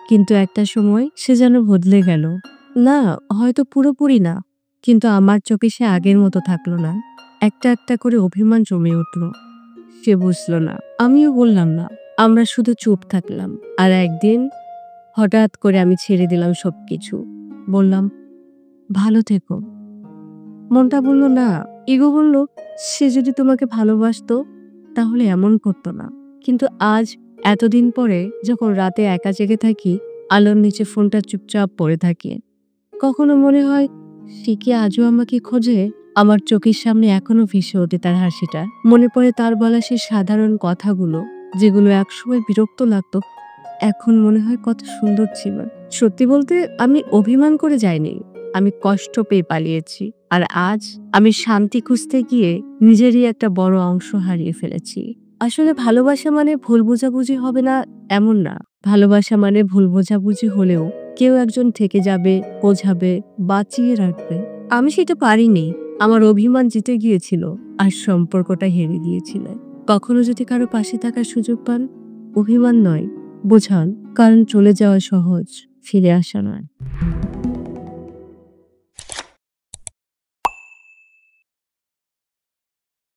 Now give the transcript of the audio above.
কিন্তু একটা সময় সে যেন বদলে গেল। না, হয়তো পুরোপুরি না। কিন্তু আমার চোখে সে আগের মতো থাকলো না। একটা করে অভিমান জমে উঠল। সে বুঝল না। আমিও বললাম না। আমরা শুধু চুপ থাকলাম। আর একদিন হঠাৎ করে আমি ছেড়ে দিলাম সবকিছু। বললাম, "ভালো থেকো।" মনটা বলল না। ইগো বলল, "সে যদি তোমাকে ভালোবাসতো তাহলে এমন করতো না।" কিন্তু আজ এতদিন পরে যখন রাতে একা জেগে থাকি, আলোর নিচে ফোনটা চুপচাপ পড়ে থাকে, কখনো মনে হয় সে কি আজও আমাকে খোঁজে? আমার চোখের সামনে এখনো ভেসে ওঠে তার হাসিটা। মনে পড়ে তার বলা সেই সাধারণ কথাগুলো, যেগুলো একসময় বিরক্ত লাগতো, এখন মনে হয় কত সুন্দর ছিল। সত্যি বলতে আমি অভিমান করে যাইনি। আমি কষ্ট পেয়ে পালিয়েছি। আর আজ আমি শান্তি খুঁজতে গিয়ে নিজেরই একটা বড় অংশ হারিয়ে ফেলেছি। আসলে ভালোবাসা মানে ভুল বোঝাবুঝি হবে না এমন না। ভালোবাসা মানে ভুল বোঝাবুঝি হলেও কেউ একজন থেকে যাবে, বোঝাবে, বাঁচিয়ে রাখবে। আমি সেটা পারিনি। আমার অভিমান জিতে গিয়েছিল আর সম্পর্কটা হেরে গিয়েছিল। কখনো যদি কারো পাশে থাকার সুযোগ পান, অভিমান নয়, বোঝান। কারণ চলে যাওয়া সহজ, ফিরে আসা নয়।